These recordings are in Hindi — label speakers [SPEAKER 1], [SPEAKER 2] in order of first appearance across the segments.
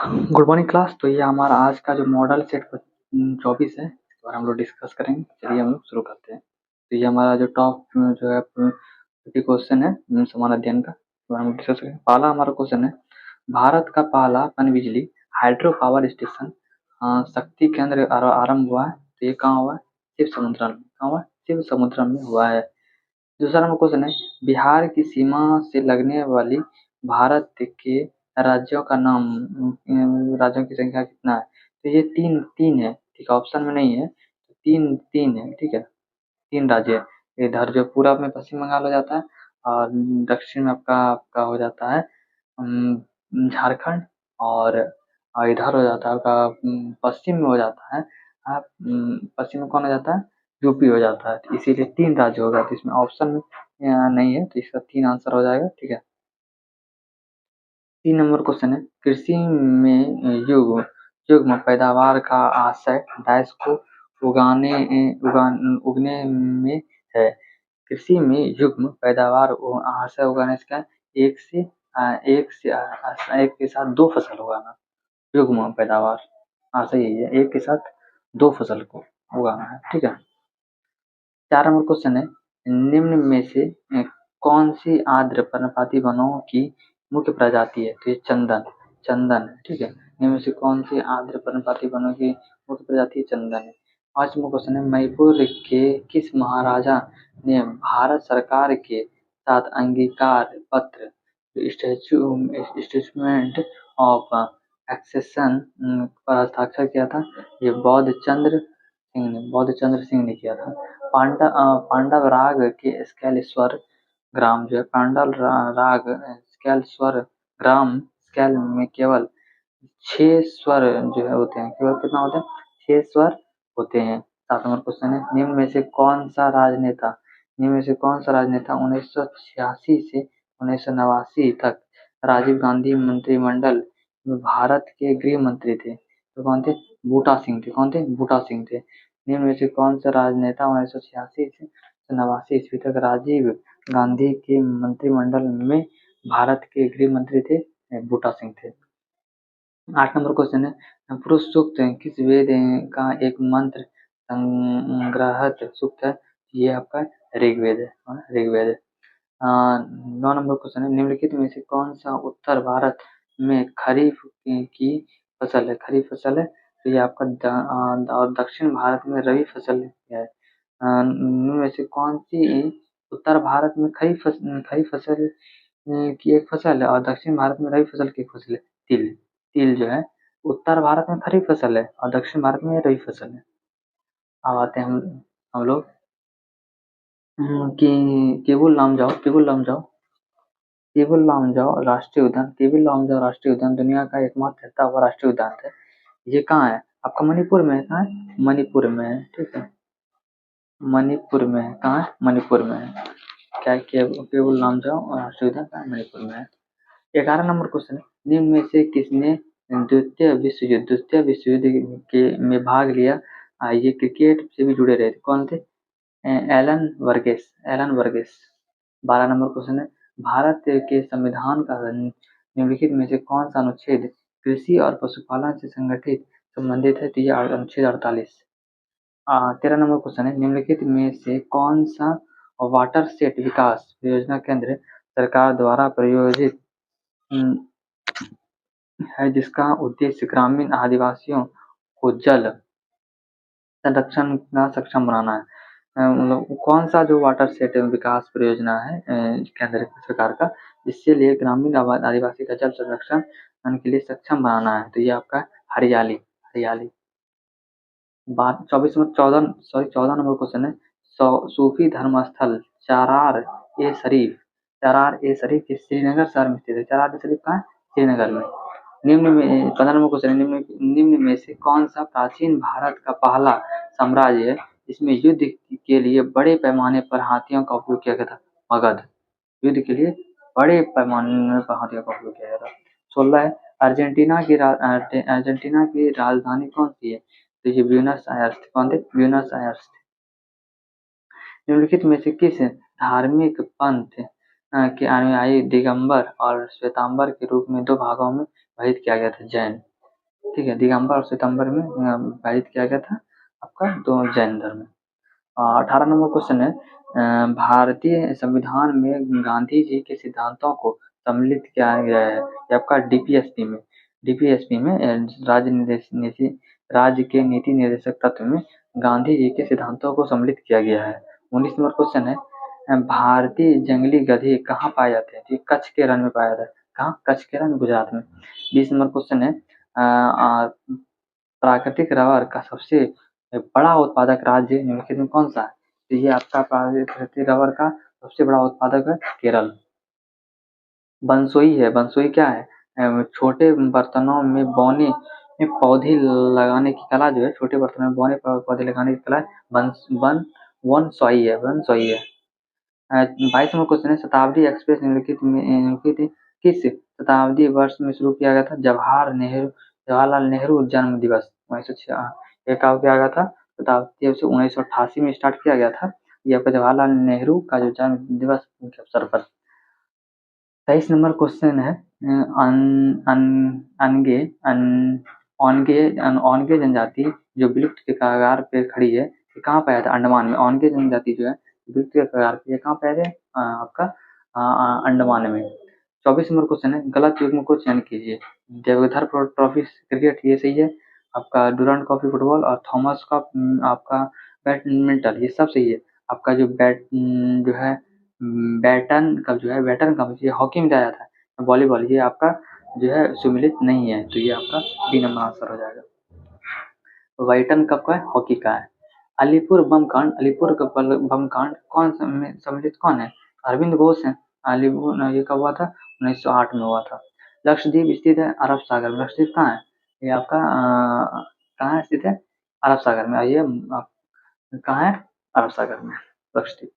[SPEAKER 1] Good morning class. तो ये हमारा आज का जो मॉडल सेट 24 है, इस बार हम लोग डिस्कस करेंगे। चलिए हम लोग शुरू करते हैं। तो ये हमारा जो टॉप जो है 50 क्वेश्चन है समान अध्ययन का, तो हम डिस्कस करेंगे। पहला हमारा क्वेश्चन है, भारत का पहला पनबिजली हाइड्रो पावर स्टेशन शक्ति केंद्र आरंभ हुआ है, तो ये कहाँ हुआ है? शिव समुद्रम में। कहाँ हुआ है? शिव समुद्रम में हुआ है। दूसरा नंबर क्वेश्चन है, बिहार की सीमा से लगने वाली भारत के राज्यों का नाम, राज्यों की संख्या कितना है? तो ये तीन तीन है, ठीक है, ऑप्शन में नहीं है। तो तीन तीन है, ठीक है, तीन राज्य है। इधर जो पूरब में पश्चिम बंगाल हो जाता है, और दक्षिण में आपका आपका हो जाता है झारखंड, और इधर हो जाता है आपका पश्चिम में हो जाता है पश्चिम में कौन हो जाता है? यूपी हो जाता है। तो इसीलिए तीन राज्य होगा, तो इसमें ऑप्शन में नहीं है, तो इसका तीन आंसर हो जाएगा, ठीक है। 3 नंबर क्वेश्चन है, कृषि में युग्म पैदावार का आशय डैश को उगने में है। कृषि में युग्म पैदावार आशय उगाने का एक से एक के साथ दो फसल उगाना। युग्म पैदावार आशय यही है, एक के साथ दो फसल को उगाना है, ठीक है। 4 नंबर क्वेश्चन है, निम्न में से कौन सी आर्द्र पर्णपाती वनों की मुख्य प्रजाति है? तो ये चंदन चंदन है, ठीक है। निम्न में से कौन सी आर्द्र पर्णपाती वनों की मुख्य प्रजाति है? चंदन है। 5 नंबर क्वेश्चन है, मणिपुर के किस महाराजा ने भारत सरकार के साथ अंगीकार पत्र स्टेटमेंट ऑफ एक्सेशन पर हस्ताक्षर किया था? ये बौद्ध चंद्र सिंह ने किया था। पांडव राग के स्केल स्वर ग्राम जो है, राग स्केल स्वर ग्राम स्केल में केवल 6 स्वर जो है होते हैं। केवल कितना होते हैं? 6 स्वर होते हैं। 7 नंबर क्वेश्चन है, निम्न में से कौन सा राजनेता 1986 से 1989 तक राजीव गांधी मंत्रिमंडल में भारत के गृह मंत्री थे? तो कौन थे? बूटा सिंह थे। कौन थे? बूटा सिंह थे। निम्न में से कौन सा राजनेता 1986 से 89 ईस्वी तक राजीव गांधी के मंत्रिमंडल में भारत के गृह मंत्री थे? बूटा सिंह थे। 8 नंबर क्वेश्चन है, पुरुष सूक्त किस वेद का एक मंत्र संग्रहित सूक्त है? ये आपका ऋग्वेद है, ऋग्वेद है। 9 नंबर क्वेश्चन है, निम्नलिखित में से कौन सा उत्तर भारत में खरीफ की फसल है? खरीफ फसल है, तो ये आपका और दक्षिण भारत में रबी फसल है। निम्न में से कौन सी उत्तर भारत में खरीफ फसल की एक फसल है, और दक्षिण भारत में रबी फसल की एक फसल है? तिल। तिल जो है उत्तर भारत में खरीफ फसल है, और दक्षिण भारत में रबी फसल है। अब आते हैं हम लोग कि केबुल लामजाओ राष्ट्रीय उद्यान दुनिया का एकमात्र तैरता हुआ राष्ट्रीय उद्यान है। ये कहाँ है? आपका मणिपुर में है। कहाँ है? मणिपुर में है, ठीक है। मणिपुर में है। कहाँ है? मणिपुर में है। क्या केबुल लामजाओ राष्ट्रीय उद्यान कहाँ है? मणिपुर में है। 11 नंबर क्वेश्चन है, निम्न में से किसने द्वितीय विश्व युद्ध के में भाग लिया? ये क्रिकेट से भी जुड़े रहे थे। कौन थे? एलन वर्गेस। 12 नंबर क्वेश्चन है, भारत के संविधान का निम्नलिखित में से कौन सा अनुच्छेद कृषि और पशुपालन से संबंधित है? तो ये अनुच्छेद 48। 13 नंबर क्वेश्चन है, निम्नलिखित में से कौन सा वाटर सेट विकास परियोजना केंद्र सरकार द्वारा प्रायोजित है, जिसका उद्देश्य ग्रामीण आदिवासियों को जल संरक्षण का सक्षम बनाना है? मतलब कौन सा जो वाटर सेट विकास परियोजना है केंद्र सरकार का, जिससे लिए ग्रामीण आदिवासी का जल संरक्षण के लिए सक्षम बनाना है? तो ये आपका हरियाली। 14 नंबर क्वेश्चन है, सूफी धर्मस्थल चारार ए शरीफ के श्रीनगर शहर में स्थित है। चारार ए शरीफ कहाँ है? श्रीनगर में। 15 नंबर क्वेश्चन है, निम्न में से कौन सा प्राचीन भारत का पहला साम्राज्य है जिसमें युद्ध के लिए बड़े पैमाने पर हाथियों का उपयोग किया गया था? मगध। युद्ध के लिए बड़े पैमाने पर हाथियों का उपयोग किया गया था। 16 है, अर्जेंटीना की राजधानी कौन सी है? तो ये ब्यूनस आयर्स थी। कौन थे? ब्यूनस आयर्स थे। निम्नलिखित में से किस धार्मिक पंथ के अनुयायी दिगंबर और श्वेतांबर के रूप में दो भागों में विभाजित किया गया था? जैन। ठीक है, दिगंबर और सितंबर में विभाजित किया गया था आपका दो जैन धर्म। 18 नंबर क्वेश्चन है, भारतीय संविधान में गांधी जी के सिद्धांतों को सम्मिलित किया गया है। ये आपका डीपीएसपी में, राज्य के नीति निर्देशक तत्व में गांधी जी के सिद्धांतों को सम्मिलित किया गया है। 19 नंबर क्वेश्चन है, भारतीय जंगली गधे कहाँ पाए जाते हैं? तो कच्छ के रण में पाया जाता है। कहाँ? कच्छ के रण, गुजरात में। 20 नंबर क्वेश्चन है, प्राकृतिक रबर का सबसे बड़ा उत्पादक राज्य निम्नलिखित में कौन सा है? तो ये आपका प्राकृतिक रबर का सबसे बड़ा उत्पादक है केरल। बंसोई है, बंसोई क्या है? छोटे बर्तनों में बौने में पौधे लगाने की कला जो है, छोटे बर्तनों में बौने पौधे लगाने की कला बंसोई है। 22 नंबर क्वेश्चन है, शताब्दी एक्सप्रेस निम्नलिखित किस शताब्दी वर्ष में शुरू किया गया था? जवाहरलाल नेहरू जन्म दिवस 1906। ये कब किया गया था? शताब्दी से 1988 में स्टार्ट किया गया था। ये आपका जवाहरलाल नेहरू का जो जन्म दिवस के अवसर पर। 23 नंबर क्वेश्चन है, ओनगे जनजाति जो विलुप्त के कगार पे खड़ी है, ये कहाँ पाया था? अंडमान में। ओनगे जनजाति जो है विलुप्त के कगार पे, ये कहाँ पाया था? आपका अंडमान में। 24 नंबर क्वेश्चन है, गलत युग्म को चयन कीजिए। देवधर ट्रॉफी क्रिकेट, ये सही है। आपका डुरांड कॉफी फुटबॉल और थॉमस कप आपका बैडमिंटन, ये सब सही है। आपका जो जो है बैटन कप ये हॉकी में जाया था। वॉलीबॉल ये आपका जो है सुमिलित नहीं है, तो ये आपका डी नंबर आंसर हो जाएगा। वाइटन कप का है, हॉकी का है। अलीपुर बम कांड कौन सम्मिलित कौन है? अरविंद घोष है। अलीपुर ये कब हुआ था? 1908 में हुआ था। लक्षद्वीप स्थित है अरब सागर में। लक्षद्वीप कहाँ है? ये आपका कहाँ स्थित है? अरब सागर में। ये कहाँ है? अरब सागर में लक्षद्वीप।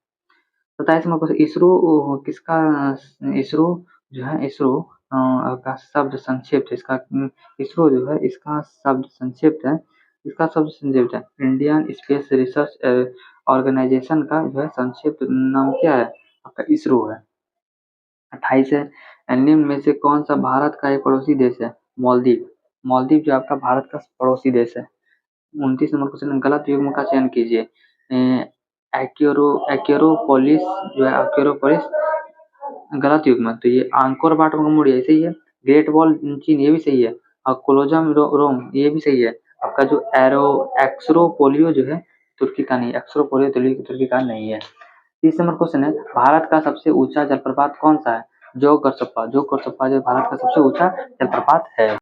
[SPEAKER 1] 27 नंबर क्वेश्चन, इसरो किसका? इसरो जो है, इसरो का शब्द संक्षिप्त है इसका। इसरो जो है इसका शब्द संक्षिप्त है, इंडियन स्पेस रिसर्च ऑर्गेनाइजेशन का जो है संक्षिप्त नाम क्या है? आपका इसरो है। 28 है, निम्न में से कौन सा भारत का एक पड़ोसी देश है? मालदीव। मालदीव जो आपका भारत का पड़ोसी देश है। 29 नंबर क्वेश्चन, गलत युग्म का चयन कीजिए। एक्रोपोलिस जो है, एक्रोपोलिस गलत युग्म, तो ये आंकोर वाट मंगमुड़ ये सही है। ग्रेट वॉल चीन, ये भी सही है। और कोलोजम रोम, ये भी सही है। आपका जो एक्सरोपोलियो जो है तुर्की का नहीं, एक्सरोपोलियो तुर्की का नहीं है। 30 नंबर क्वेश्चन है, भारत का सबसे ऊंचा जलप्रपात कौन सा है? जोग जो भारत का सबसे ऊंचा जलप्रपात है।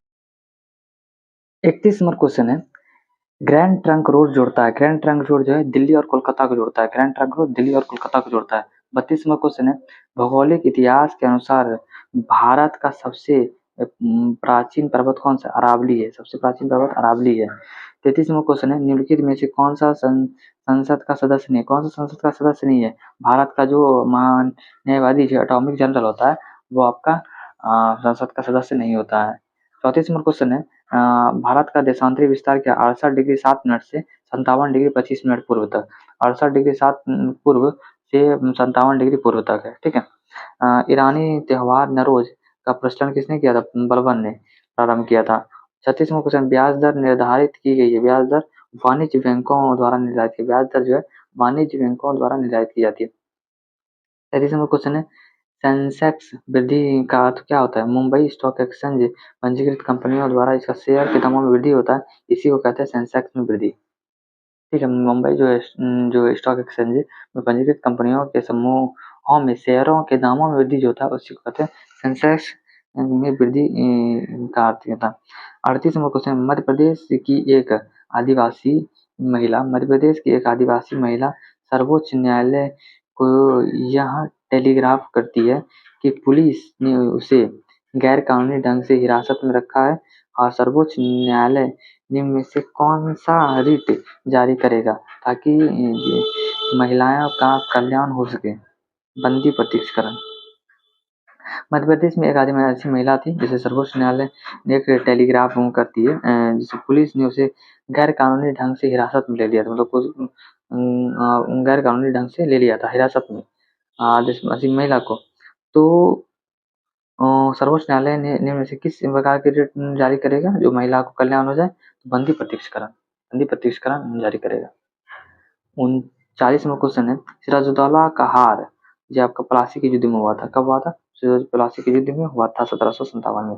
[SPEAKER 1] 31 नंबर क्वेश्चन है, ग्रैंड ट्रंक रोड जोड़ता है। ग्रैंड ट्रंक रोड जो है दिल्ली और कोलकाता को जोड़ता है। ग्रैंड ट्रंक रोड दिल्ली और कोलकाता को जोड़ता है। 32 नंबर क्वेश्चन है, भौगोलिक इतिहास के अनुसार भारत का सबसे प्राचीन पर्वत कौन सा? अरावली है। सबसे प्राचीन पर्वत अरावली है। 33 नंबर क्वेश्चन है, निम्नलिखित में से कौन सा संसद का सदस्य नहीं है? कौन सा संसद का सदस्य नहीं है? भारत का जो महान न्यायवादी जो अटॉर्नी जनरल होता है वो आपका संसद का सदस्य नहीं होता है। 34 नंबर क्वेश्चन है, भारत का देशांतरी विस्तार क्या? 68 डिग्री 7 मिनट से 57 डिग्री 25 मिनट पूर्व तक। 68 डिग्री 7 पूर्व से 57 डिग्री पूर्व तक है। ठीक है। ईरानी त्योहार नरोज का प्रचलन किसने किया था? बलबन ने प्रारंभ किया था। 36वां क्वेश्चन, ब्याज दर निर्धारित की गई है। ब्याज दर वाणिज्य बैंकों द्वारा निर्धारित की, ब्याज दर जो है वाणिज्य बैंकों द्वारा निर्धारित की जाती है। 37वां क्वेश्चन है, सेंसेक्स वृद्धि का अर्थ क्या होता है? मुंबई स्टॉक एक्सचेंज पंजीकृत कंपनियों द्वारा इसका शेयर के दामों में वृद्धि होता है, इसी को कहते हैं सेंसेक्स में वृद्धि। ठीक है, मुंबई जो स्टॉक एक्सचेंज में पंजीकृत कंपनियों के समूहों में शेयरों के दामों में वृद्धि जो होता है उसी को कहते हैं सेंसेक्स में वृद्धि का अर्थ था। 38 नंबर क्वेश्चन, मध्य प्रदेश की एक आदिवासी महिला सर्वोच्च न्यायालय को यह टेलीग्राफ करती है कि पुलिस ने उसे गैर कानूनी ढंग से हिरासत में रखा है, और सर्वोच्च न्यायालय निम्न में से कौन सा रिट जारी करेगा ताकि महिलाओं का कल्याण हो सके? बंदी प्रत्यक्षकरण। मध्य प्रदेश में एक आदिवासी महिला थी जिसे सर्वोच्च न्यायालय ने एक टेलीग्राफ करती है, जिसे पुलिस ने उसे गैर कानूनी ढंग से हिरासत में ले लिया था, मतलब कुछ गैर कानूनी ढंग से ले लिया था हिरासत में आदिवासी महिला को। तो सर्वोच्च न्यायालय ने निम्न में से किस प्रकार की रिट जारी करेगा जो महिला को कल्याण हो जाए? तो बंदी प्रत्यक्षकरण जारी करेगा। 39वां क्वेश्चन है, सिराजुद्दौला का हार जो आपका प्लासी के युद्ध में हुआ था, कब हुआ था? प्लासी के युद्ध में हुआ था 1757 में।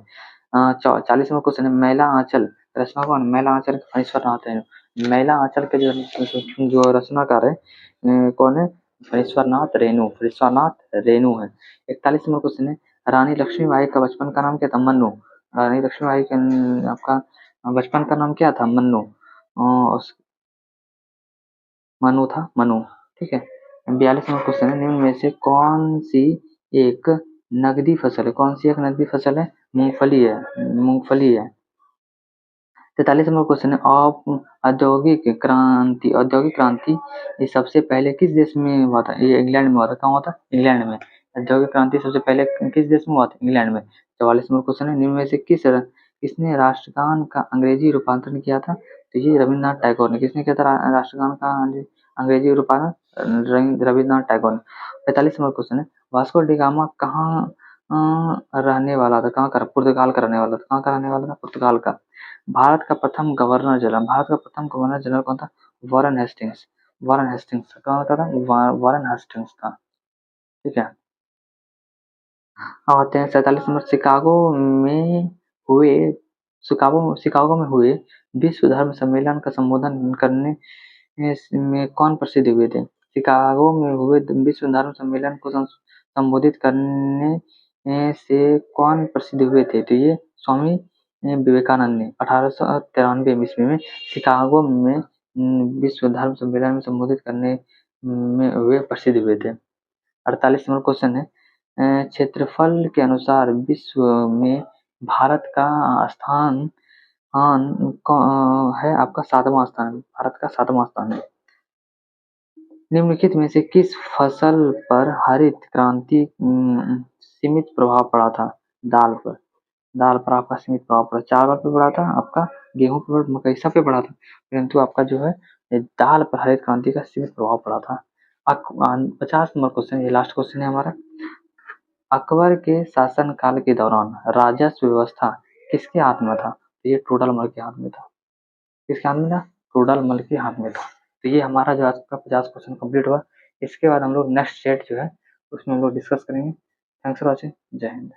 [SPEAKER 1] 40वां क्वेश्चन है, मैला आंचल रचना कौन? मैला आंचल फणीश्वर नाथ रेणु। मैला आंचल के जो रचनाकार है कौन है? फणीश्वर नाथ रेणु है। 41वां क्वेश्चन है, रानी लक्ष्मीबाई का बचपन का नाम क्या था? मन्नू। रानी लक्ष्मीबाई का आपका बचपन का नाम क्या था? मन्नू। मनु था, मनु। ठीक है। 42वां क्वेश्चन है, निम्न में से कौन सी एक नकदी फसल है? कौन सी एक नकदी फसल है? मूंगफली है। 43वां क्वेश्चन है, औद्योगिक क्रांति ये सबसे पहले किस देश में हुआ था? ये इंग्लैंड में हुआ था। कहाँ हुआ था? इंग्लैंड में। औद्योगिक क्रांति सबसे पहले किस देश में हुआ था? इंग्लैंड में। 44वां क्वेश्चन है, निम्न में से किसने राष्ट्रगान का अंग्रेजी रूपांतरण किया था? तो ये रविन्द्रनाथ टैगोर ने। किसने किया था राष्ट्रगान का अंग्रेजी रूपांतरण? रविन्द्रनाथ टैगोर ने। 45वां क्वेश्चन है, वास्को डी गामा कहाँ रहने वाला था? कहाँ का? पुर्तगाल का रहने वाला था। कहाँ का रहने वाला था? पुर्तगाल का। भारत का प्रथम गवर्नर जनरल कौन था? वॉरेन हेस्टिंग्स कौन था? वॉरेन हेस्टिंग्स था। ठीक है। अब आते हैं 47 नंबर, शिकागो में हुए विश्व धर्म सम्मेलन का संबोधन करने में कौन प्रसिद्ध हुए थे? शिकागो में हुए विश्व धर्म सम्मेलन को संबोधित करने से कौन प्रसिद्ध हुए थे? तो ये स्वामी विवेकानंद ने 1893 ईस्वी में शिकागो में विश्व धर्म सम्मेलन में संबोधित करने में हुए प्रसिद्ध हुए थे। 48 नंबर क्वेश्चन है, क्षेत्रफल के अनुसार विश्व में भारत का स्थान है आपका 7वां स्थान। भारत का 7वां स्थान है। निम्नलिखित में से किस फसल पर हरित क्रांति सीमित प्रभाव पड़ा था? दाल पर आपका सीमित प्रभाव पड़ा। चावल पे पड़ा था, आपका गेहूं पे, मकई सब पे पड़ा था, परंतु आपका जो है दाल पर हरित क्रांति का सीमित प्रभाव पड़ा था। 50 नंबर क्वेश्चन, ये लास्ट क्वेश्चन है हमारा। अकबर के शासनकाल के दौरान राजस्व व्यवस्था किसके हाथ में था? तो ये टोडरमल के हाथ में था। किसके हाथ में था? टोडरमल के हाथ में था। तो ये हमारा जो आज का 50 क्वेश्चन कंप्लीट हुआ। इसके बाद हम लोग नेक्स्ट सेट जो है उसमें हम लोग डिस्कस करेंगे। Thanks for watching. जय हिंद।